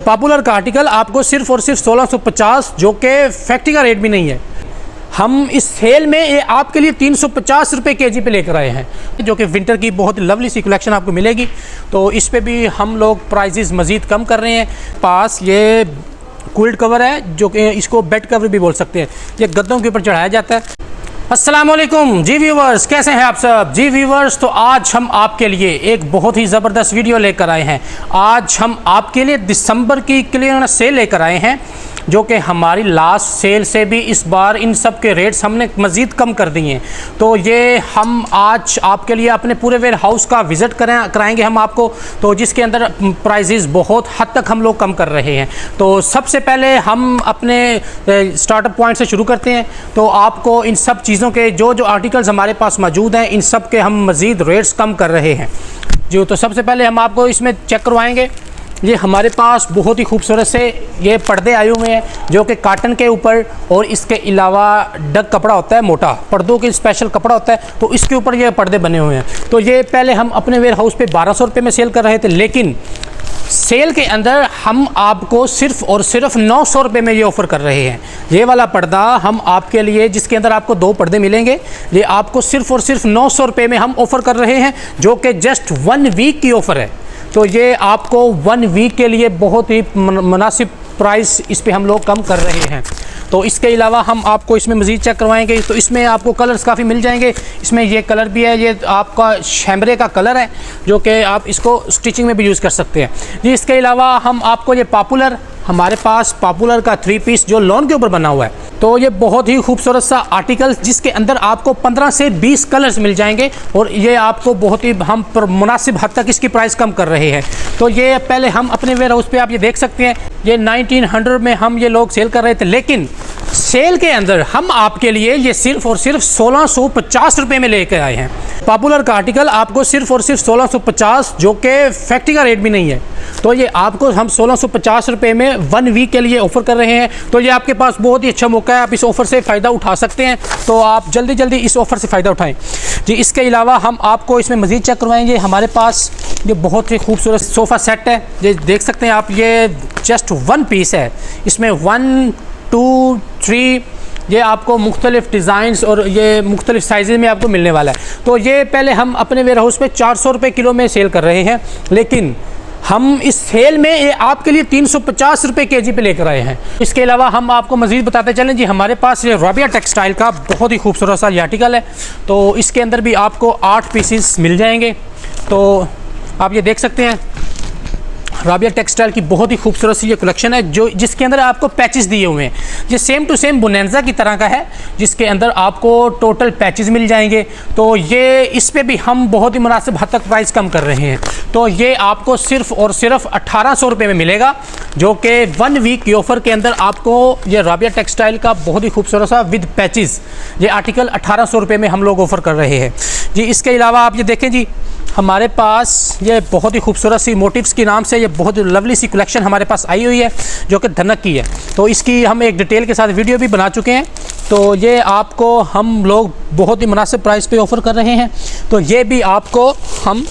Popular का article आपको सिर्फ और सिर्फ 1650, जो कि फैक्ट्री का रेट भी नहीं है। हम इस सेल में ये आपके लिए 350 रुपये केजी पे लेकर आए हैं, जो कि विंटर की बहुत लवली सी कलेक्शन आपको मिलेगी। तो इस पे भी हम लोग प्राइजेस मज़ीद कम कर रहे हैं। पास ये कूल्ड कवर है, जो कि इसको बेड कवर भी बोल सकते हैं, ये गद्दों के ऊपर चढ़ाया जाता है। अस्सलामुअलैकुम जी व्यूवर्स, कैसे हैं आप सब जी व्यूवर्स। तो आज हम आपके लिए एक बहुत ही ज़बरदस्त वीडियो लेकर आए हैं। आज हम आपके लिए दिसंबर की क्लियरेंस सेल लेकर आए हैं, जो कि हमारी लास्ट सेल से भी इस बार इन सब के रेट्स हमने मज़ीद कम कर दिए हैं। तो ये हम आज आपके लिए अपने पूरे वेयर हाउस का विज़िट कराएंगे हम आपको, तो जिसके अंदर प्राइजेस बहुत हद तक हम लोग कम कर रहे हैं। तो सबसे पहले हम अपने स्टार्टअप पॉइंट से शुरू करते हैं। तो आपको इन सब चीज़ों के जो आर्टिकल्स हमारे पास मौजूद हैं, इन सब के हम मज़ीद रेट्स कम कर रहे हैं जी। तो सबसे पहले हम आपको इसमें चेक करवाएंगे। ये हमारे पास बहुत ही खूबसूरत से ये पर्दे आए हुए हैं, जो कि काटन के ऊपर और इसके अलावा डग कपड़ा होता है, मोटा पर्दों के स्पेशल कपड़ा होता है, तो इसके ऊपर ये पर्दे बने हुए हैं। तो ये पहले हम अपने वेयर हाउस पे 1200 रुपये में सेल कर रहे थे, लेकिन सेल के अंदर हम आपको सिर्फ और सिर्फ 900 रुपये में ये ऑफ़र कर रहे हैं। ये वाला पर्दा हम आपके लिए, जिसके अंदर आपको 2 पर्दे मिलेंगे, ये आपको सिर्फ और सिर्फ 900 रुपये में हम ऑफ़र कर रहे हैं, जो कि जस्ट 1 वीक की ऑफ़र है। तो ये आपको 1 वीक के लिए बहुत ही मुनासिब प्राइस इस पे हम लोग कम कर रहे हैं। तो इसके अलावा हम आपको इसमें मज़ीद चेक करवाएंगे। तो इसमें आपको कलर्स काफ़ी मिल जाएंगे। इसमें ये कलर भी है, ये आपका शैम्बरे का कलर है, जो कि आप इसको स्टिचिंग में भी यूज़ कर सकते हैं जी। इसके अलावा हम आपको ये पॉपुलर, हमारे पास पॉपुलर का 3 पीस जो लॉन के ऊपर बना हुआ है, तो ये बहुत ही खूबसूरत सा आर्टिकल, जिसके अंदर आपको 15 से 20 कलर्स मिल जाएंगे, और ये आपको बहुत ही हम मुनासिब हद तक इसकी प्राइस कम कर रहे हैं। तो ये पहले हम अपने वेयर हाउस पे आप ये देख सकते हैं, ये 1900 में हम ये लोग सेल कर रहे थे, लेकिन सेल के अंदर हम आपके लिए ये सिर्फ और सिर्फ 1650 रुपये में लेकर आए हैं। पॉपुलर का आर्टिकल आपको सिर्फ और सिर्फ 1650, जो कि फैक्ट्री का रेट भी नहीं है, तो ये आपको हम 1650 रुपये में 1 वीक के लिए ऑफ़र कर रहे हैं। तो ये आपके पास बहुत ही अच्छा मौका है, आप इस ऑफ़र से फ़ायदा उठा सकते हैं। तो आप जल्दी जल्दी इस ऑफ़र से फ़ायदा उठाएं जी। इसके अलावा हम आपको इसमें मज़ीद चेक करवाएंगे। हमारे पास ये बहुत ही खूबसूरत सोफ़ा सेट है, ये देख सकते हैं आप, ये जस्ट 1 पीस है। इसमें 1, 2, 3 ये आपको मुख्तलिफ़ डिज़ाइंस और ये मुख्तलिफ़ साइज़ में आपको मिलने वाला है। तो ये पहले हम अपने वेयर हाउस पे 400 रुपये किलो में सेल कर रहे हैं, लेकिन हम इस सेल में ये आपके लिए 350 रुपये केजी पे लेकर आए हैं। इसके अलावा हम आपको मज़ीद बताते चलें जी, हमारे पास ये राबिया टेक्सटाइल का बहुत ही खूबसूरत सा ये आर्टिकल है। तो इसके अंदर भी आपको 8 पीसेस मिल जाएंगे। तो आप ये देख सकते हैं, राबिया टेक्सटाइल की बहुत ही खूबसूरत सी ये कलेक्शन है, जो जिसके अंदर आपको पैचेस दिए हुए हैं। ये सेम टू सेम बोनेंजा की तरह का है, जिसके अंदर आपको टोटल पैचेस मिल जाएंगे। तो ये इस पे भी हम बहुत ही मुनासिब हद तक प्राइस कम कर रहे हैं। तो ये आपको सिर्फ और सिर्फ 1800 रुपये में मिलेगा, जो कि 1 वीक की ऑफ़र के अंदर आपको ये राबिया टेक्सटाइल का बहुत ही खूबसूरत सा विद पैचेस ये आर्टिकल 1800 रुपये में हम लोग ऑफ़र कर रहे हैं जी। इसके अलावा आप ये देखें जी, हमारे पास ये बहुत ही खूबसूरत सी मोटिव्स के नाम से ये बहुत लवली सी कलेक्शन हमारे पास आई हुई है, जो कि धनक की है। तो इसकी हम एक डिटेल के साथ वीडियो भी बना चुके हैं। तो ये आपको हम लोग बहुत ही मुनासिब प्राइस पे ऑफ़र कर रहे हैं। तो ये भी आपको हम,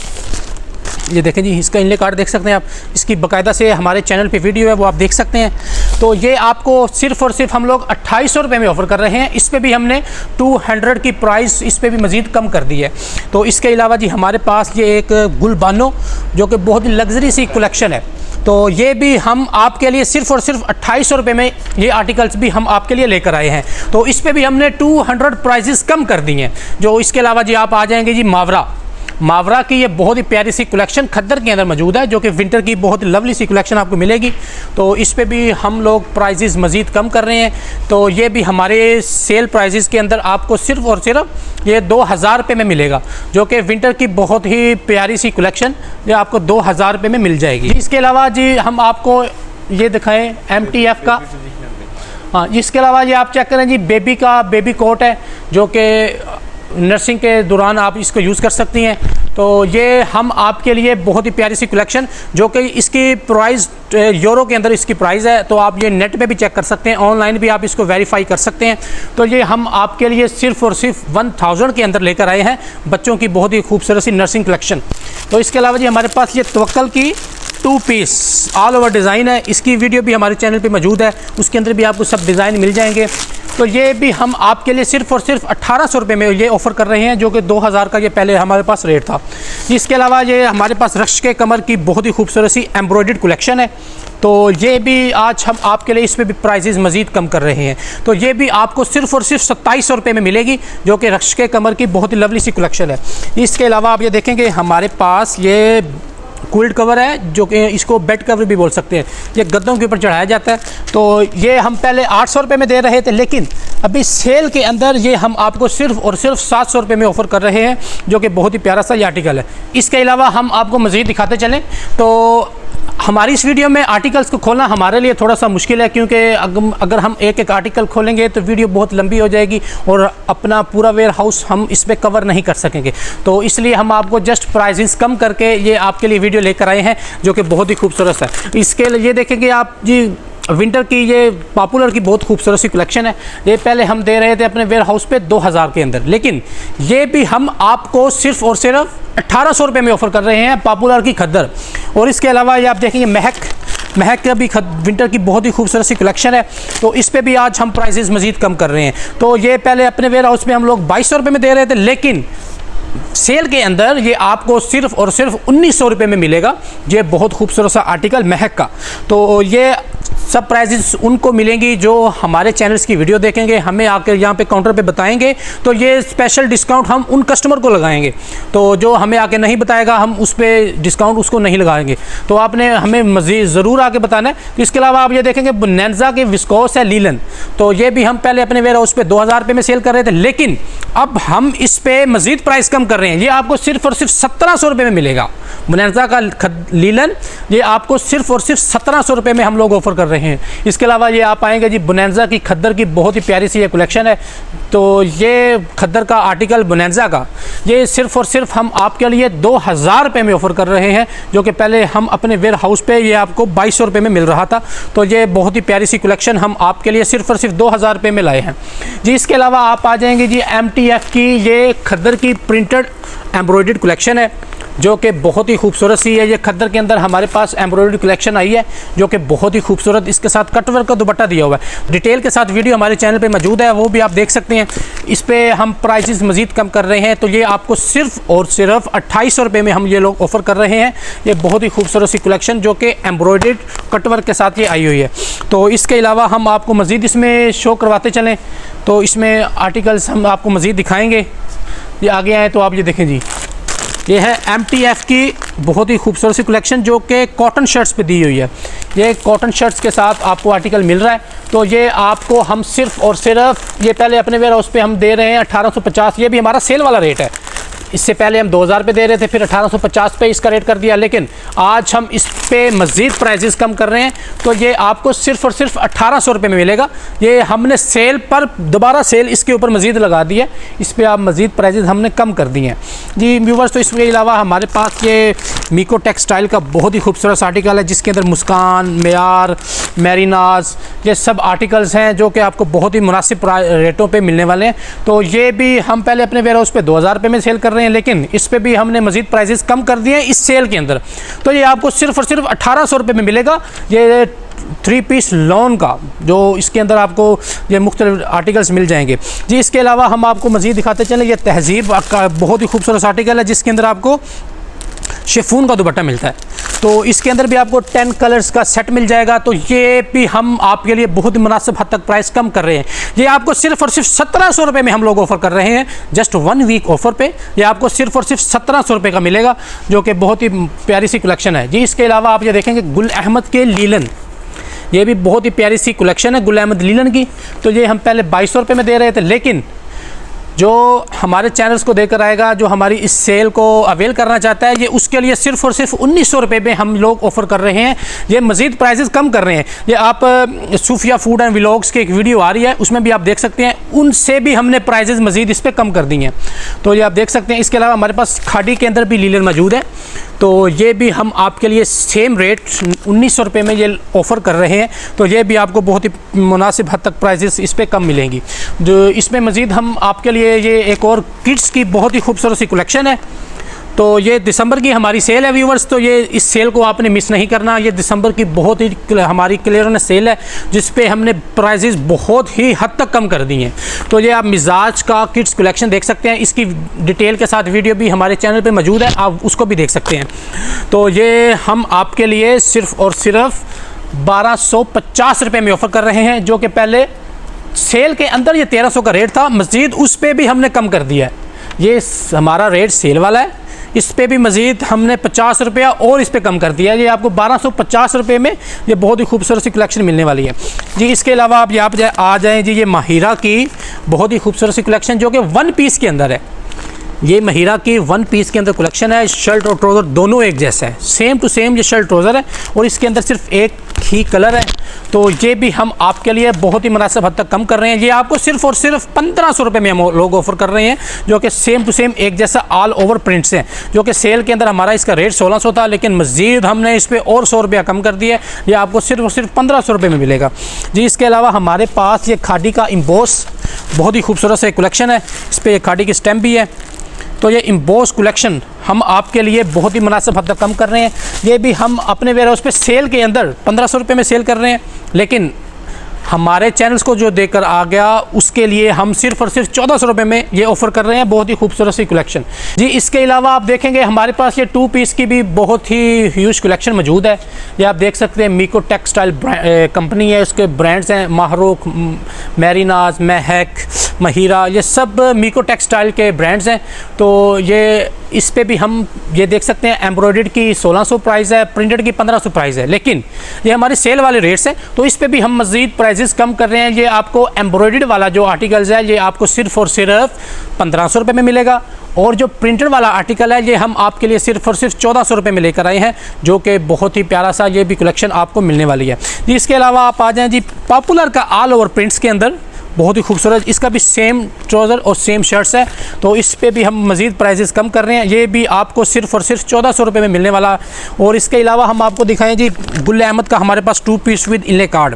ये देखें जी, इसका इनले कार्ड देख सकते हैं आप, इसकी बाकायदा से हमारे चैनल पे वीडियो है, वो आप देख सकते हैं। तो ये आपको सिर्फ और सिर्फ हम लोग 2800 रुपये में ऑफ़र कर रहे हैं। इस पे भी हमने 200 की प्राइस इस पे भी मज़ीद कम कर दी है। तो इसके अलावा जी हमारे पास ये एक गुलबानो, जो कि बहुत ही लग्जरी सी कलेक्शन है, तो ये भी हम आपके लिए सिर्फ और सिर्फ 2800 रुपये में ये आर्टिकल्स भी हम आपके लिए लेकर आए हैं। तो इस पे भी हमने 200 प्राइजेस कम कर दी हैं। जो इसके अलावा जी आप आ जाएंगे जी मावरा की ये बहुत ही प्यारी सी कलेक्शन खद्दर के अंदर मौजूद है, जो कि विंटर की बहुत लवली सी कलेक्शन आपको मिलेगी। तो इस पे भी हम लोग प्राइजेस मज़ीद कम कर रहे हैं। तो ये भी हमारे सेल प्राइजेस के अंदर आपको सिर्फ और सिर्फ ये 2000 रुपये में मिलेगा, जो कि विंटर की बहुत ही प्यारी सी कलेक्शन ये आपको 2000 रुपये में मिल जाएगी। इसके अलावा जी हम आपको ये दिखाएँ MTF का, हाँ, इसके अलावा ये आप चेक करें जी, बेबी कोट है, जो कि नर्सिंग के दौरान आप इसको यूज़ कर सकती हैं। तो ये हम आपके लिए बहुत ही प्यारी सी कलेक्शन, जो कि इसकी प्राइस यूरो के अंदर इसकी प्राइस है। तो आप ये नेट पे भी चेक कर सकते हैं, ऑनलाइन भी आप इसको वेरीफाई कर सकते हैं। तो ये हम आपके लिए सिर्फ और सिर्फ 1000 के अंदर लेकर आए हैं, बच्चों की बहुत ही खूबसूरत सी नर्सिंग कलेक्शन। तो इसके अलावा जी हमारे पास ये तवक्कल की 2 पीस ऑल ओवर डिज़ाइन है। इसकी वीडियो भी हमारे चैनल पे मौजूद है, उसके अंदर भी आपको सब डिज़ाइन मिल जाएंगे। तो ये भी हम आपके लिए सिर्फ़ और सिर्फ 1800 रुपये में ये ऑफ़र कर रहे हैं, जो कि 2000 का ये पहले हमारे पास रेट था। इसके अलावा ये हमारे पास रश के कमर की बहुत ही खूबसूरत सी एम्ब्रॉयडर्ड कलेक्शन है, तो ये भी आज हम आपके लिए इस पर भी प्राइजेस मज़ीद कम कर रहे हैं। तो ये भी आपको सिर्फ़ और सिर्फ 2700 रुपये में मिलेगी, जो कि रश के कमर की बहुत ही लवली सी कलेक्शन है। इसके अलावा आप ये देखेंगे हमारे पास ये कूल्ड कवर है, जो कि इसको बेड कवर भी बोल सकते हैं, ये गद्दों के ऊपर चढ़ाया जाता है। तो ये हम पहले 800 रुपये में दे रहे थे, लेकिन अभी सेल के अंदर ये हम आपको सिर्फ़ और सिर्फ 700 रुपये में ऑफ़र कर रहे हैं, जो कि बहुत ही प्यारा सा ये आर्टिकल है। इसके अलावा हम आपको मज़ीद दिखाते चलें तो हमारी इस वीडियो में आर्टिकल्स को खोलना हमारे लिए थोड़ा सा मुश्किल है, क्योंकि अगर हम एक एक आर्टिकल खोलेंगे तो वीडियो बहुत लंबी हो जाएगी और अपना पूरा वेयर हाउस हम इस पर कवर नहीं कर सकेंगे। तो इसलिए हम आपको जस्ट प्राइसेस कम करके ये आपके लिए वीडियो लेकर आए हैं, जो कि बहुत ही खूबसूरत है। इसके लिए ये देखेंगे आप जी, विंटर की ये पॉपुलर की बहुत खूबसूरत सी कलेक्शन है। ये पहले हम दे रहे थे अपने वेयर हाउस पे 2000 के अंदर, लेकिन ये भी हम आपको सिर्फ़ और सिर्फ 1800 रुपये में ऑफ़र कर रहे हैं, पॉपुलर की खद्दर। और इसके अलावा ये आप देखेंगे महक का भी विंटर की बहुत ही खूबसूरत सी कलेक्शन है, तो इस पे भी आज हम प्राइसेस मज़ीद कम कर रहे हैं। तो ये पहले अपने वेयर हाउस में हम लोग 2200 रुपये में दे रहे थे, लेकिन सेल के अंदर ये आपको सिर्फ़ और सिर्फ 1900 रुपये में मिलेगा। ये बहुत खूबसूरत सा आर्टिकल महक का। तो ये सब प्राइजेस उनको मिलेंगी जो हमारे चैनल्स की वीडियो देखेंगे, हमें आकर यहाँ पे काउंटर पे बताएंगे, तो ये स्पेशल डिस्काउंट हम उन कस्टमर को लगाएंगे। तो जो हमें आके नहीं बताएगा हम उस पर डिस्काउंट उसको नहीं लगाएंगे। तो आपने हमें मज़ीद ज़रूर आके बताना है। तो इसके अलावा आप ये देखेंगे बोनांजा के विस्कोस है लीलन, तो ये भी हम पहले अपने वेयर हाउस पे 2000 रुपये में सेल कर रहे थे, लेकिन अब हम इस पर मज़ीद प्राइस कम कर रहे हैं। ये आपको सिर्फ़ और सिर्फ 1700 रुपये में मिलेगा। बोनांजा का लीलन ये आपको सिर्फ़ और सिर्फ 1700 रुपये में हम लोग ऑफ़र कर रहे हैं। इसके अलावा ये आप आएंगे जी, बोनांजा की खद्दर की बहुत ही प्यारी सी ये कलेक्शन है। तो ये खद्दर का आर्टिकल बोनांजा का ये सिर्फ़ और सिर्फ हम आपके लिए 2000 रुपये में ऑफ़र कर रहे हैं, जो कि पहले हम अपने वेयर हाउस पे ये आपको 2200 रुपये में मिल रहा था। तो ये बहुत ही प्यारी सी कलेक्शन हम आपके लिए सिर्फ़ और सिर्फ 2000 रुपये में लाए हैं जी। इसके अलावा आप आ जाएंगे जी, MTF की ये खद्दर की प्रिंटेड एम्ब्रॉयडर्ड कलेक्शन है, जो कि बहुत ही खूबसूरत सी है। ये खद्दर के अंदर हमारे पास एम्ब्रॉयडर्ड कलेक्शन आई है, जो कि बहुत ही खूबसूरत, इसके साथ कटवर्क का दुपट्टा दिया हुआ है। डिटेल के साथ वीडियो हमारे चैनल पे मौजूद है, वो भी आप देख सकते हैं। इस पे हम प्राइसेस मज़ीद कम कर रहे हैं, तो ये आपको सिर्फ़ और सिर्फ 2800 रुपये में हम ये लोग ऑफ़र कर रहे हैं। ये बहुत ही खूबसूरत सी कलेक्शन, जो कि एम्ब्रॉयडर्ड कटवर्क के साथ ये आई हुई है। तो इसके अलावा हम आपको मज़ीद इसमें शो करवाते चलें, तो इसमें आर्टिकल्स हम आपको मज़ीद दिखाएँगे। ये आगे आए तो आप ये देखें जी, ये है MTF की बहुत ही खूबसूरत सी कलेक्शन, जो कि कॉटन शर्ट्स पे दी हुई है। ये कॉटन शर्ट्स के साथ आपको आर्टिकल मिल रहा है। तो ये आपको हम सिर्फ़ और सिर्फ ये पहले अपने वेयर हाउस पे हम दे रहे हैं 1850। ये भी हमारा सेल वाला रेट है। इससे पहले हम 2000 पे दे रहे थे, फिर 1850 पे इसका रेट कर दिया, लेकिन आज हम इस पे मज़ीद प्राइजेस कम कर रहे हैं। तो ये आपको सिर्फ़ और सिर्फ 1800 रुपये में मिलेगा। ये हमने सेल पर दोबारा सेल इसके ऊपर मज़ीद लगा दी है, इस पर आप मज़ीद प्राइजेस हमने कम कर दिए हैं जी व्यूवर्स। तो इसके अलावा हमारे पास ये मीको टेक्सटाइल का बहुत ही खूबसूरत आर्टिकल है, जिसके अंदर मुस्कान, मेयार, मेरीनाज, ये सब आर्टिकल्स हैं, जो कि आपको बहुत ही मुनासिब रेटों पे मिलने वाले हैं। तो ये भी हम पहले अपने वेयर हाउस पे 2000 रुपये में सेल कर रहे हैं, लेकिन इस पे भी हमने मज़ीद प्राइसेस कम कर दिए हैं इस सेल के अंदर। तो ये आपको सिर्फ़ और सिर्फ 1800 रुपये में मिलेगा। ये 3 पीस लॉन का, जो इसके अंदर आपको ये मुख्तलिफ आर्टिकल्स मिल जाएंगे जी। इसके अलावा हम आपको मज़ीद दिखाते चलें, ये तहज़ीब का बहुत ही खूबसूरत आर्टिकल है, जिसके अंदर आपको शिफॉन का दुपट्टा मिलता है। तो इसके अंदर भी आपको 10 कलर्स का सेट मिल जाएगा। तो ये भी हम आपके लिए बहुत ही मुनासिब हद तक प्राइस कम कर रहे हैं। ये आपको सिर्फ़ और सिर्फ 1700 रुपये में हम लोग ऑफ़र कर रहे हैं, जस्ट 1 वीक ऑफ़र पे। ये आपको सिर्फ़ और सिर्फ 1700 रुपये का मिलेगा, जो कि बहुत ही प्यारी सी कलेक्शन है जी। इसके अलावा आप ये देखेंगे गुल अहमद के लीलन, ये भी बहुत ही प्यारी सी कलेक्शन है गुल अहमद लीलन की। तो ये हम पहले 2200 रुपये में दे रहे थे, लेकिन जो हमारे चैनल्स को देकर आएगा, जो हमारी इस सेल को अवेल करना चाहता है, ये उसके लिए सिर्फ़ और सिर्फ 1900 रुपये में हम लोग ऑफ़र कर रहे हैं। ये मज़ीद प्राइसेस कम कर रहे हैं। ये आप सूफिया फूड एंड व्लॉग्स की एक वीडियो आ रही है, उसमें भी आप देख सकते हैं, उनसे भी हमने प्राइसेस मज़ीद इस पर कम कर दी हैं। तो ये आप देख सकते हैं। इसके अलावा हमारे पास खाड़ी के अंदर भी लीलन मौजूद है, तो ये भी हम आपके लिए सेम रेट 1900 रुपये में ये ऑफ़र कर रहे हैं। तो ये भी आपको बहुत ही मुनासिब हद तक प्राइसेस इस पर कम मिलेंगी। जो इसमें मज़ीद हम आपके लिए ये एक और किड्स की बहुत ही खूबसूरत सी कलेक्शन है। तो ये दिसंबर की हमारी सेल है व्यूवर्स, तो ये इस सेल को आपने मिस नहीं करना। ये दिसंबर की बहुत ही हमारी क्लियरेंस सेल है जिस पे हमने प्राइजेस बहुत ही हद तक कम कर दी हैं। तो ये आप मिजाज का किड्स कलेक्शन देख सकते हैं, इसकी डिटेल के साथ वीडियो भी हमारे चैनल पे मौजूद है, आप उसको भी देख सकते हैं। तो ये हम आपके लिए सिर्फ़ और सिर्फ 1250 रुपये में ऑफ़र कर रहे हैं, जो कि पहले सेल के अंदर ये 1300 का रेट था, मज़ीद उस पर भी हमने कम कर दिया है। ये हमारा रेट सेल वाला है, इस पे भी मज़ीद हमने 50 रुपया और इस पे कम कर दिया है। ये आपको 1250 रुपये में ये बहुत ही खूबसूरत सी कलेक्शन मिलने वाली है जी। इसके अलावा आप यहाँ पर आ जाएँ जी, ये माहिरा की बहुत ही खूबसूरत सी कलेक्शन जो कि 1 पीस के अंदर है। ये माहिरा की 1 पीस के अंदर कलेक्शन है, शर्ट और ट्राउज़र दोनों एक जैसा है, सेम टू सेम ये शर्ट ट्राउज़र है और इसके अंदर सिर्फ एक ही कलर है। तो ये भी हम आपके लिए बहुत ही मुनासिब हद तक कम कर रहे हैं। ये आपको सिर्फ और सिर्फ 1500 रुपये में हम लोग ऑफ़र कर रहे हैं, जो कि सेम टू सेम एक जैसा ऑल ओवर प्रिंट्स हैं, जो कि सेल के अंदर हमारा इसका रेट 1600 था, लेकिन मज़ीद हमने इस पर और 100 रुपया कम कर दिया है। ये आपको सिर्फ और सिर्फ 1500 रुपये में मिलेगा जी। इसके अलावा हमारे पास ये खादी का इम्बोस बहुत ही खूबसूरत से कलेक्शन है, इस पर खादी की स्टैम्प भी है। तो ये इम्बोस कलेक्शन हम आपके लिए बहुत ही मुनासिब हद तक कम कर रहे हैं। ये भी हम अपने वेयरहाउस पे सेल के अंदर 1500 रुपये में सेल कर रहे हैं, लेकिन हमारे चैनल्स को जो देकर आ गया उसके लिए हम सिर्फ और सिर्फ 1400 रुपये में ये ऑफ़र कर रहे हैं, बहुत ही खूबसूरत सी कलेक्शन जी। इसके अलावा आप देखेंगे हमारे पास ये 2 पीस की भी बहुत ही ह्यूज कलेक्शन मौजूद है। ये आप देख सकते हैं, मीको टेक्सटाइल कंपनी है, उसके ब्रांड्स हैं माहरूख, मैरिनाज, महक, माहिरा, ये सब मीको टेक्सटाइल के ब्रांड्स हैं। तो ये इस पे भी हम ये देख सकते हैं, एम्ब्रॉयडर्ड की 1600 प्राइस है, प्रिंटेड की 1500 प्राइस है, लेकिन ये हमारे सेल वाले रेट्स हैं। तो इस पे भी हम मज़ीद प्राइजेस कम कर रहे हैं। ये आपको एम्ब्रॉयडर्ड वाला जो आर्टिकल्स है ये आपको सिर्फ और सिर्फ 1500 रुपये में मिलेगा, और जो प्रिंटेड वाला आर्टिकल है ये हम आपके लिए सिर्फ और सिर्फ 1400 रुपये में लेकर आए हैं, जो कि बहुत ही प्यारा सा ये भी कलेक्शन आपको मिलने वाली है जी। इसके अलावा आप आ जाएँ जी, पॉपुलर का ऑल ओवर प्रिंट्स के अंदर बहुत ही खूबसूरत, इसका भी सेम ट्राउज़र और सेम शर्ट्स है। तो इस पे भी हम मज़ीद प्राइजेस कम कर रहे हैं, ये भी आपको सिर्फ और सिर्फ 1400 रुपये में मिलने वाला। और इसके अलावा हम आपको दिखाएं जी, गुल अहमद का हमारे पास 2 पीस विद इनले कार्ड,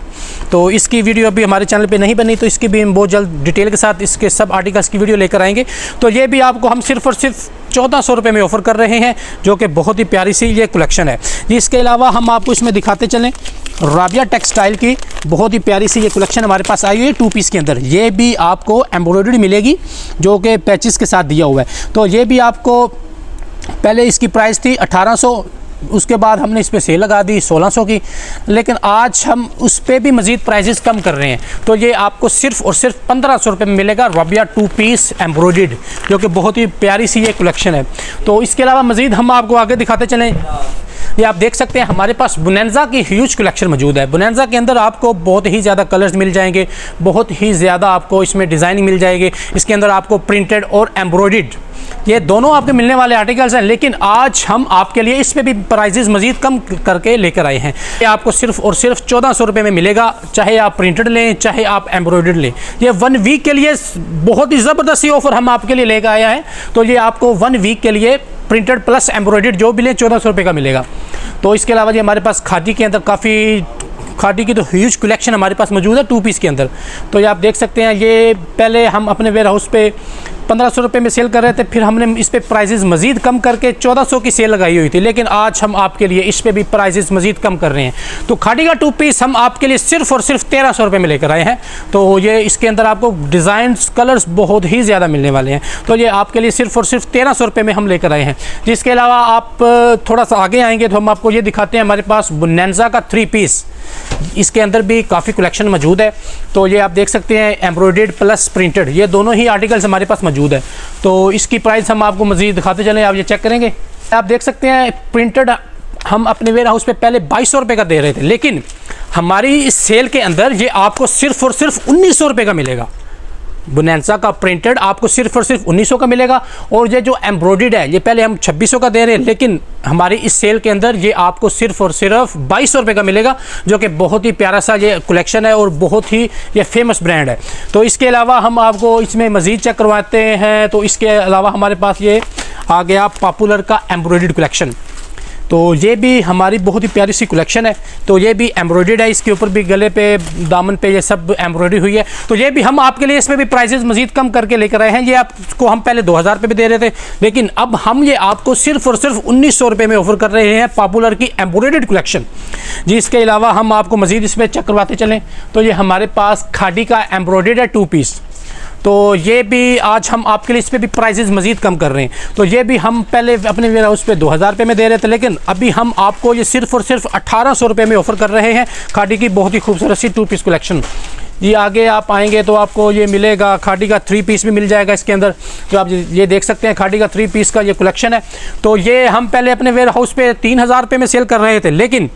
तो इसकी वीडियो अभी हमारे चैनल पे नहीं बनी, तो इसकी भी हम बहुत जल्द डिटेल के साथ इसके सब आर्टिकल्स की वीडियो लेकर आएंगे। तो ये भी आपको हम सिर्फ और सिर्फ 1400 रुपये में ऑफ़र कर रहे हैं, जो कि बहुत ही प्यारी सी ये कलेक्शन है जी। इसके अलावा हम आपको इसमें दिखाते चलें, राबिया टेक्सटाइल की बहुत ही प्यारी सी ये कलेक्शन हमारे पास आई हुई है 2 पीस के अंदर। ये भी आपको एम्ब्रॉयडरी मिलेगी, जो कि पैचेस के साथ दिया हुआ है। तो ये भी आपको पहले इसकी प्राइस थी 1800, उसके बाद हमने इस पर सेल लगा दी 1600 की, लेकिन आज हम उस पर भी मज़ीद प्राइजेस कम कर रहे हैं। तो ये आपको सिर्फ और सिर्फ 1500 रुपये में मिलेगा, राबिया 2 पीस एम्ब्रॉयडर्ड, जो कि बहुत ही प्यारी सी ये कलेक्शन है। तो इसके अलावा मज़ीद हम आपको आगे दिखाते चलें, ये आप देख सकते हैं हमारे पास बोनांजा की ह्यूज कलेक्शन मौजूद है। बोनांजा के अंदर आपको बहुत ही ज़्यादा कलर्स मिल जाएंगे, बहुत ही ज़्यादा आपको इसमें डिज़ाइनिंग मिल जाएगी। इसके अंदर आपको प्रिंटेड और एम्ब्रॉयडर्ड ये दोनों आपके मिलने वाले आर्टिकल्स हैं, लेकिन आज हम आपके लिए इस पे भी प्राइजेस मज़ीद कम करके लेकर आए हैं। ये आपको सिर्फ और सिर्फ 1400 रुपये में मिलेगा, चाहे आप प्रिंटेड लें चाहे आप एम्ब्रॉयडर्ड लें। ये 1 वीक के लिए बहुत ही ज़बरदस्त ऑफ़र हम आपके लिए लेकर आया है। तो ये आपको 1 वीक के लिए प्रिंटेड प्लस एम्ब्रॉयडर्ड जो भी लें 1400 रुपये का मिलेगा। तो इसके अलावा ये हमारे पास खादी के अंदर काफ़ी, खादी की तो ह्यूज कलेक्शन हमारे पास मौजूद है 2 पीस के अंदर। तो ये आप देख सकते हैं, ये पहले हम अपने वेयर हाउस पे 1500 रुपये में सेल कर रहे थे, फिर हमने इस पे प्राइजेस मज़ीद कम करके 1400 की सेल लगाई हुई थी, लेकिन आज हम आपके लिए इस पे भी प्राइजेस मज़ीद कम कर रहे हैं। तो खादी का 2 पीस हम आपके लिए सिर्फ और सिर्फ 1300 रुपये में लेकर आए हैं। तो ये इसके अंदर आपको डिज़ाइंस कलर्स बहुत ही ज़्यादा मिलने वाले हैं। तो ये आपके लिए सिर्फ और सिर्फ 1300 रुपये में हम लेकर आए हैं। जिसके अलावा आप थोड़ा सा आगे आएंगे तो हम आपको ये दिखाते हैं, हमारे पास बोनांजा का 3 पीस, इसके अंदर भी काफ़ी कलेक्शन मौजूद है। तो ये आप देख सकते हैं, एम्ब्रॉयडर्ड प्लस प्रिंटेड, ये दोनों ही आर्टिकल्स हमारे पास मौजूद है। तो इसकी प्राइस हम आपको मज़ीद दिखाते चलें, आप ये चेक करेंगे। आप देख सकते हैं, प्रिंटेड हम अपने वेयर हाउस पे पहले 2200 रुपये का दे रहे थे, लेकिन हमारी इस सेल के अंदर ये आपको सिर्फ और सिर्फ 1900 रुपये का मिलेगा। बोनांजा का प्रिंटेड आपको सिर्फ और सिर्फ 1900 का मिलेगा, और ये जो एम्ब्रॉयडर्ड है ये पहले हम 2600 का दे रहे हैं, लेकिन हमारी इस सेल के अंदर ये आपको सिर्फ और सिर्फ 2200 रुपये का मिलेगा, जो कि बहुत ही प्यारा सा ये कलेक्शन है और बहुत ही ये फेमस ब्रांड है। तो इसके अलावा हम आपको इसमें मज़ीद चेक करवाते हैं। तो इसके अलावा हमारे पास ये आ गया पॉपुलर का एम्ब्रॉयडर्ड कलेक्शन। तो ये भी हमारी बहुत ही प्यारी सी कलेक्शन है। तो ये भी एम्ब्रॉयडर्ड है, इसके ऊपर भी गले पे दामन पे ये सब एम्ब्रॉयडरी हुई है। तो ये भी हम आपके लिए इसमें भी प्राइसेस मजीद कम करके लेकर आए हैं। ये आपको हम पहले 2000 रुपये भी दे रहे थे, लेकिन अब हम ये आपको सिर्फ और सिर्फ 1900 रुपये में ऑफर कर रहे हैं पॉपुलर की एम्ब्रॉयडर्ड कलेक्शन जी। इसके अलावा हम आपको मजीद इसमें चेक करवाते चलें तो ये हमारे पास खादी का एम्ब्रॉयडर्ड है 2 पीस। तो ये भी आज हम आपके लिए इस पर भी प्राइसेस मजीद कम कर रहे हैं। तो ये भी हम पहले अपने वेयर हाउस पे 2000 रुपये में दे रहे थे, लेकिन अभी हम आपको ये सिर्फ और सिर्फ 1800 रुपये में ऑफर कर रहे हैं। खादी की बहुत ही खूबसूरत सी 2 पीस कलेक्शन जी। आगे आप आएंगे तो आपको ये मिलेगा, खादी का 3 पीस भी मिल जाएगा इसके अंदर। तो आप ये देख सकते हैं खादी का 3 पीस का ये कलेक्शन है। तो ये हम पहले अपने वेयर हाउस पे 3000 रुपये में सेल कर रहे थे, लेकिन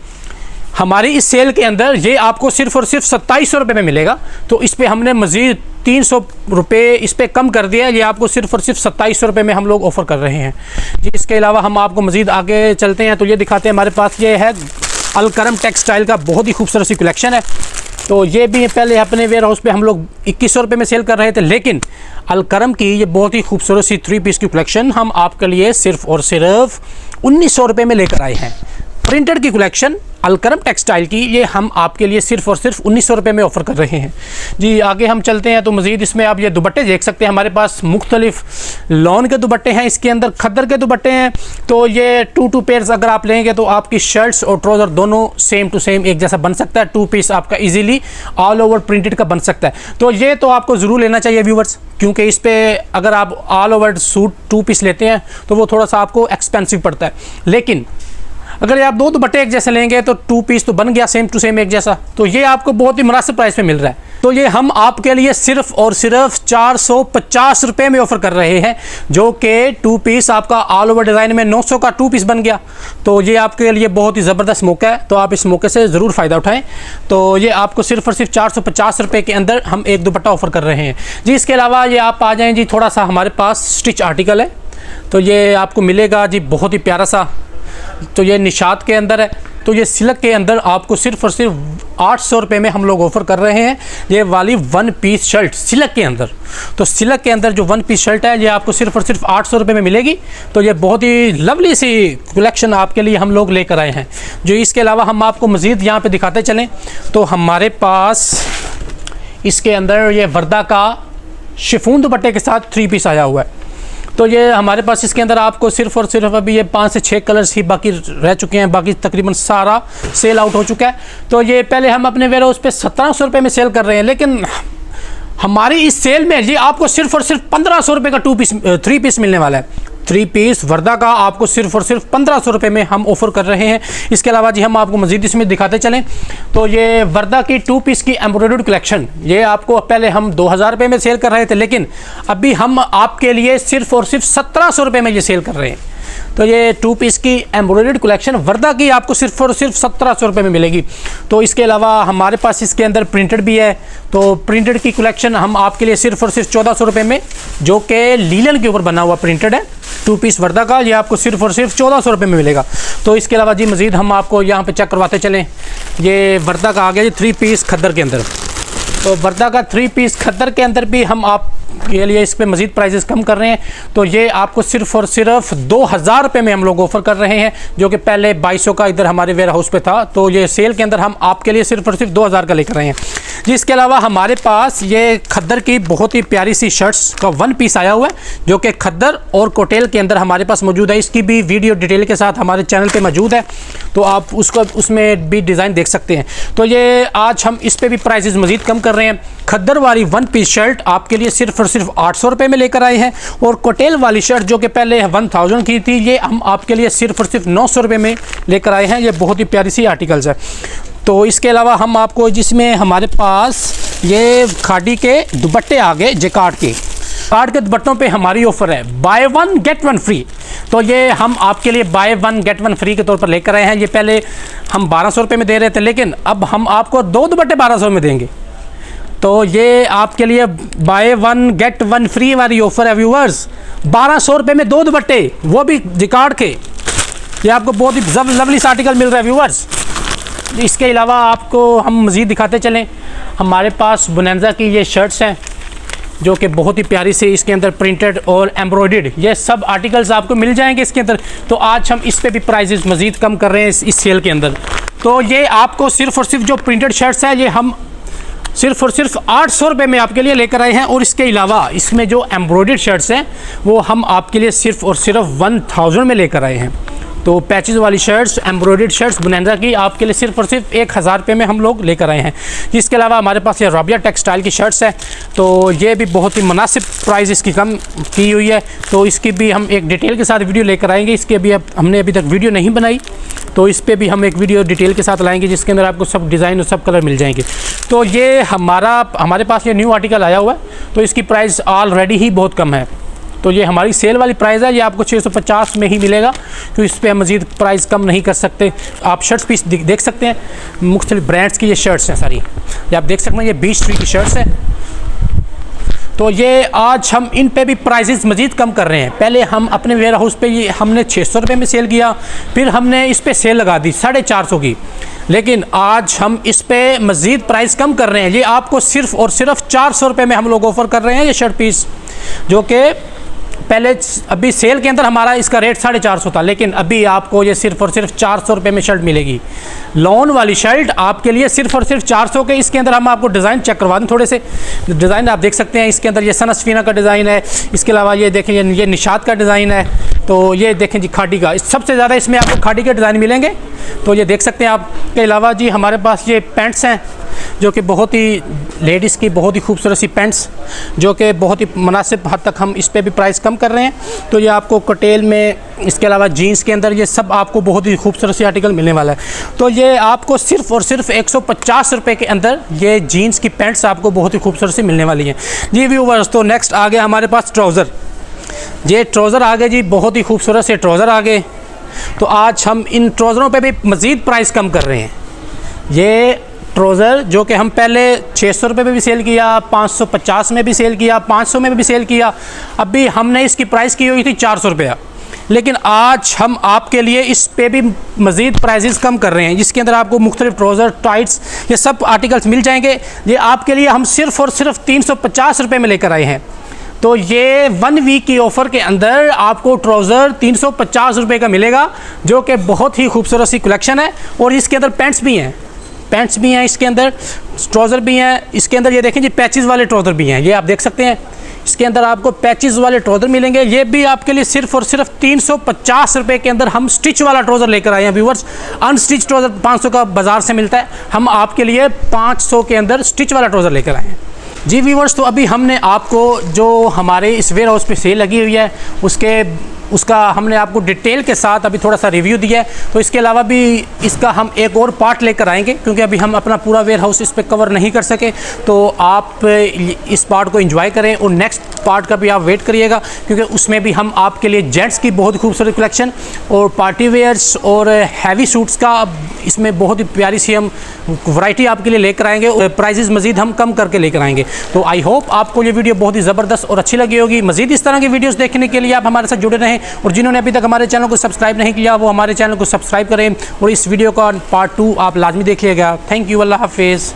हमारी इस सेल के अंदर ये आपको सिर्फ और सिर्फ 2700 रुपये में मिलेगा। तो इस पर हमने मज़ीद 300 रुपये इस पर कम कर दिया। ये आपको सिर्फ और सिर्फ 2700 रुपये में हम लोग ऑफ़र कर रहे हैं जी। इसके अलावा हम आपको मज़ीद आगे चलते हैं तो ये दिखाते हैं, हमारे पास ये है अलकरम टेक्सटाइल का बहुत ही खूबसूरत सी कलेक्शन है। तो ये भी पहले अपने वेयर हाउस पे हम लोग 2100 रुपये में सेल कर रहे थे, लेकिन अलकरम की ये बहुत ही खूबसूरत सी 3 पीस की कलेक्शन हम आपके लिए सिर्फ और सिर्फ 1900 रुपये में लेकर आए हैं। प्रिंटेड की कलेक्शन अलकरम टेक्सटाइल की ये हम आपके लिए सिर्फ और सिर्फ 1900 रुपये में ऑफ़र कर रहे हैं जी। आगे हम चलते हैं तो मज़ीद इसमें आप ये दुपट्टे देख सकते हैं। हमारे पास मुख्तलिफ लॉन के दुपट्टे हैं, इसके अंदर खद्दर के दुपट्टे हैं। तो ये 2 पेयर्स अगर आप लेंगे तो आपकी शर्ट्स और ट्राउज़र दोनों सेम टू सेम एक जैसा बन सकता है। 2 पीस आपका इजीली ऑल ओवर प्रिंटेड का बन सकता है। तो ये तो आपको ज़रूर लेना चाहिए व्यूवर्स, क्योंकि इस पर अगर आप ऑल ओवर सूट 2 पीस लेते हैं तो वो थोड़ा सा आपको एक्सपेंसिव पड़ता है, लेकिन अगर आप 2 दुपट्टे एक जैसे लेंगे तो 2 पीस तो बन गया सेम टू सेम एक जैसा। तो ये आपको बहुत ही मुनासिब प्राइस पे मिल रहा है। तो ये हम आपके लिए सिर्फ और सिर्फ 450 रुपये में ऑफ़र कर रहे हैं, जो कि 2 पीस आपका ऑल ओवर डिज़ाइन में 900 का 2 पीस बन गया। तो ये आपके लिए बहुत ही ज़बरदस्त मौका है, तो आप इस मौके से ज़रूर फ़ायदा उठाएं। तो ये आपको सिर्फ और सिर्फ 450 रुपये के अंदर हम एक दुपट्टा ऑफ़र कर रहे हैं जी। इसके अलावा ये आप आ जाएँ जी, थोड़ा सा हमारे पास स्टिच आर्टिकल है। तो ये आपको मिलेगा जी बहुत ही प्यारा सा। तो ये निशात के अंदर है। तो ये सिल्क के अंदर आपको सिर्फ और सिर्फ 800 रुपये में हम लोग ऑफ़र कर रहे हैं ये वाली 1 पीस शर्ट सिल्क के अंदर। तो सिल्क के अंदर जो 1 पीस शर्ट है ये आपको सिर्फ और सिर्फ 800 रुपये में मिलेगी। तो ये बहुत ही लवली सी कलेक्शन आपके लिए हम लोग लेकर आए हैं जो। इसके अलावा हम आपको मज़ीद यहाँ पे दिखाते चलें तो हमारे पास इसके अंदर ये वर्दा का शिफॉन दुपट्टे के साथ 3 पीस आया हुआ है। तो ये हमारे पास इसके अंदर आपको सिर्फ और सिर्फ अभी ये 5 से 6 कलर्स ही बाकी रह चुके हैं, बाकी तकरीबन सारा सेल आउट हो चुका है। तो ये पहले हम अपने वेयर हाउस पे 1700 रुपये में सेल कर रहे हैं, लेकिन हमारी इस सेल में ये आपको सिर्फ और सिर्फ 1500 रुपये का 3 पीस मिलने वाला है। 3 पीस वर्दा का आपको सिर्फ और सिर्फ 1500 रुपये में हम ऑफ़र कर रहे हैं। इसके अलावा जी हम आपको मज़ीद इसमें दिखाते चलें तो ये वर्दा की 2 पीस की एम्ब्रॉयडर्ड कलेक्शन ये आपको पहले हम 2000 रुपये में सेल कर रहे थे, लेकिन अभी हम आपके लिए सिर्फ और सिर्फ 1700 रुपये में ये सेल कर रहे हैं। तो ये 2 पीस की एम्ब्रॉयडर्ड कलेक्शन वर्दा की आपको सिर्फ और सिर्फ 1700 रुपये में मिलेगी। तो इसके अलावा हमारे पास इसके अंदर प्रिंटेड भी है। तो प्रिंटेड की कलेक्शन हम आपके लिए सिर्फ और सिर्फ 1400 रुपये में, जो कि लीलन के ऊपर बना हुआ प्रिंटेड है 2 पीस वर्दा का, ये आपको सिर्फ और सिर्फ 1400 रुपये में मिलेगा। तो इसके अलावा जी मज़ीद हम आपको यहाँ पे चेक करवाते चलें। ये वर्दा का आ गया जी 3 पीस खद्दर के अंदर। तो वर्दा का 3 पीस खद्दर के अंदर भी हम आप के लिए इस पे मज़ीद प्राइसेस कम कर रहे हैं। तो ये आपको सिर्फ और सिर्फ 2000 रुपये में हम लोग ऑफ़र कर रहे हैं, जो कि पहले 2200 का इधर हमारे वेयर हाउस पे था। तो ये सेल के अंदर हम आपके लिए सिर्फ और सिर्फ 2000 का लेकर रहे हैं जी। इसके अलावा हमारे पास ये खद्दर की बहुत ही प्यारी सी शर्ट्स का 1 पीस आया हुआ है, जो कि खद्दर और कोटेल के अंदर हमारे पास मौजूद है। इसकी भी वीडियो डिटेल के साथ हमारे चैनल पर मौजूद है, तो आप उसको उसमें भी डिज़ाइन देख सकते हैं। तो ये आज हम इस पर भी प्राइसेस मज़ीद कम कर रहे हैं। खद्दर वाली 1 पीस शर्ट आपके लिए सिर्फ और सिर्फ 800 रुपये में लेकर आए हैं, और कोटेल वाली शर्ट जो कि पहले 1000 की थी ये हम आपके लिए सिर्फ और सिर्फ 900 रुपये में लेकर आए हैं। ये बहुत ही प्यारी सी आर्टिकल्स है। तो इसके अलावा हम आपको जिसमें हमारे पास ये खादी के दुपट्टे आ गए जैकार्ड के दुपट्टों पे हमारी ऑफ़र है बाय 1 गेट 1 फ्री। तो ये हम आपके लिए बाय 1 गेट 1 फ्री के तौर पर लेकर आए हैं। ये पहले हम 1200 रुपये में दे रहे थे, लेकिन अब हम आपको 2 दुपट्टे 1200 में देंगे। तो ये आपके लिए बाय 1 गेट 1 फ्री वाली ऑफ़र है व्यूअर्स। 1200 रुपये में 2 दुपट्टे, वो भी जैकार्ड के। ये आपको बहुत ही लवली आर्टिकल मिल रहा है व्यूअर्स। इसके अलावा आपको हम मज़ीद दिखाते चलें, हमारे पास बोनेंजा की ये शर्ट्स हैं। जो कि बहुत ही प्यारी से इसके अंदर प्रिंटेड और एम्ब्रॉयडर्ड ये सब आर्टिकल्स आपको मिल जाएंगे इसके अंदर। तो आज हम इस पे भी प्राइजेस मज़ीद कम कर रहे हैं इस सेल के अंदर। तो ये आपको सिर्फ़ और सिर्फ जो प्रिंटेड शर्ट्स हैं ये हम सिर्फ़ और सिर्फ 800 रुपये में आपके लिए लेकर आए हैं। और इसके अलावा इसमें जो एम्ब्रॉयडर्ड शर्ट्स हैं वो हम आपके लिए सिर्फ़ और सिर्फ 1000 में लेकर आए हैं। तो पैचेस वाली शर्ट्स, एम्ब्रॉयडर्ड शर्ट्स बुनैंदा की आपके लिए सिर्फ़ और सिर्फ 1000 रुपये में हम लोग लेकर आए हैं। इसके अलावा हमारे पास ये राबिया टेक्सटाइल की शर्ट्स हैं, तो ये भी बहुत ही मुनासिब प्राइस इसकी कम की हुई है। तो इसकी भी हम एक डिटेल के साथ वीडियो लेकर आएंगे। इसके भी हमने अभी तक वीडियो नहीं बनाई, तो इस पर भी हम एक वीडियो डिटेल के साथ लाएंगे जिसके अंदर आपको सब डिज़ाइन और सब कलर मिल जाएंगे। तो ये हमारे पास ये न्यू आर्टिकल आया हुआ है, तो इसकी प्राइस ऑलरेडी ही बहुत कम है। तो ये हमारी सेल वाली प्राइस है, ये आपको 650 में ही मिलेगा, क्योंकि इस पर हम मज़ीद प्राइस कम नहीं कर सकते। आप शर्ट्स पीस देख सकते हैं, मुख्तलिफ ब्रांड्स की ये शर्ट्स हैं सारी, ये आप देख सकते हैं। ये बीच ट्री की शर्ट्स हैं। तो ये आज हम इन पे भी प्राइजेस मज़ीद कम कर रहे हैं। पहले हम अपने वेयर हाउस पे ये हमने 600 रुपये में सेल किया, फिर हमने इस पे सेल लगा दी 450 की, लेकिन आज हम इस पे मज़ीद प्राइस कम कर रहे हैं। ये आपको सिर्फ़ और सिर्फ 400 रुपये में हम लोग ऑफ़र कर रहे हैं ये शर्ट पीस, जो कि पहले अभी सेल के अंदर हमारा इसका रेट 450 था, लेकिन अभी आपको ये सिर्फ़ और सिर्फ 400 रुपये में शर्ट मिलेगी। लॉन वाली शर्ट आपके लिए सिर्फ़ और सिर्फ 400 के। इसके अंदर हम आपको डिज़ाइन चेक करवा दें, थोड़े से डिज़ाइन आप देख सकते हैं। इसके अंदर ये सनस्फीना का डिज़ाइन है, इसके अलावा ये देखें ये निशात का डिज़ाइन है, तो ये देखें जी खाड़ी का, सबसे ज़्यादा इसमें आपको खाड़ी के डिज़ाइन मिलेंगे, तो ये देख सकते हैं आप। के अलावा जी हमारे पास ये पैंट्स हैं, जो कि बहुत ही लेडीज़ की बहुत ही खूबसूरत सी पैंट्स, जो कि बहुत ही मुनासिब हद तक हम इस पे भी प्राइस कम कर रहे हैं। तो ये आपको कटेल में, इसके अलावा जीन्स के अंदर ये सब आपको बहुत ही खूबसूरत सी आर्टिकल मिलने वाला है। तो ये आपको सिर्फ़ और सिर्फ 150 रुपये के अंदर ये जीन्स की पैंट्स आपको बहुत ही खूबसूरत सी मिलने वाली हैं जी व्यूअर्स। तो नेक्स्ट आ गया हमारे पास ट्राउज़र। ये ट्राउज़र आ गए जी, बहुत ही खूबसूरत से ट्राउज़र आ गए। तो आज हम इन ट्राउज़रों पे भी मज़ीद प्राइस कम कर रहे हैं। ये ट्राउज़र जो कि हम पहले 600 रुपये में भी सेल किया, 550 में भी सेल किया, 500 में भी सेल किया, अभी हमने इसकी प्राइस की हुई थी 400 रुपया, लेकिन आज हम आपके लिए इस पे भी मज़ीद प्राइसेस कम कर रहे हैं, जिसके अंदर आपको मुख्तलिफ ट्राउज़र, टाइट्स, ये सब आर्टिकल्स मिल जाएंगे। ये आपके लिए हम सिर्फ़ और सिर्फ 350 रुपये में लेकर आए हैं। तो ये 1 वीक की ऑफ़र के अंदर आपको ट्राउज़र 350 रुपये का मिलेगा, जो कि बहुत ही खूबसूरत सी कलेक्शन है। और इसके अंदर पैंट्स भी हैं, इसके अंदर ट्राउज़र भी हैं। इसके अंदर ये देखें जी पैचेस वाले ट्राउज़र भी हैं, ये आप देख सकते हैं। इसके अंदर आपको पैचेस वाले ट्राउज़र मिलेंगे। ये भी आपके लिए सिर्फ़ और सिर्फ 350 रुपये के अंदर हम स्टिच वाला ट्राउज़र लेकर आए हैं व्यूअर्स। अनस्टिच ट्राउज़र 500 का बाज़ार से मिलता है, हम आपके लिए 500 के अंदर स्टिच वाला ट्राउज़र लेकर आए हैं जी व्यूअर्स। तो अभी हमने आपको जो हमारे इस वेयर हाउस पे सेल लगी हुई है उसका हमने आपको डिटेल के साथ अभी थोड़ा सा रिव्यू दिया है। तो इसके अलावा भी इसका हम एक और पार्ट लेकर आएंगे, क्योंकि अभी हम अपना पूरा वेयर हाउस इस पर कवर नहीं कर सके। तो आप इस पार्ट को एंजॉय करें और नेक्स्ट पार्ट का भी आप वेट करिएगा, क्योंकि उसमें भी हम आपके लिए जेंट्स की बहुत खूबसूरत कलेक्शन और पार्टी वेयर्स और हैवी सूट्स का इसमें बहुत ही प्यारी सी हम वैरायटी आपके लिए लेकर आएंगे और प्राइजेस मज़ीद हम कम करके लेकर आएंगे। तो आई होप आपको ये वीडियो बहुत ही ज़बरदस्त और अच्छी लगी होगी। मज़ीद इस तरह की वीडियोस देखने के लिए आप हमारे साथ जुड़े रहें, और जिन्होंने अभी तक हमारे चैनल को सब्सक्राइब नहीं किया वो हमारे चैनल को सब्सक्राइब करें, और इस वीडियो का पार्ट 2 आप लाजमी देखिएगा। थैंक यू, अल्लाह हाफिज़।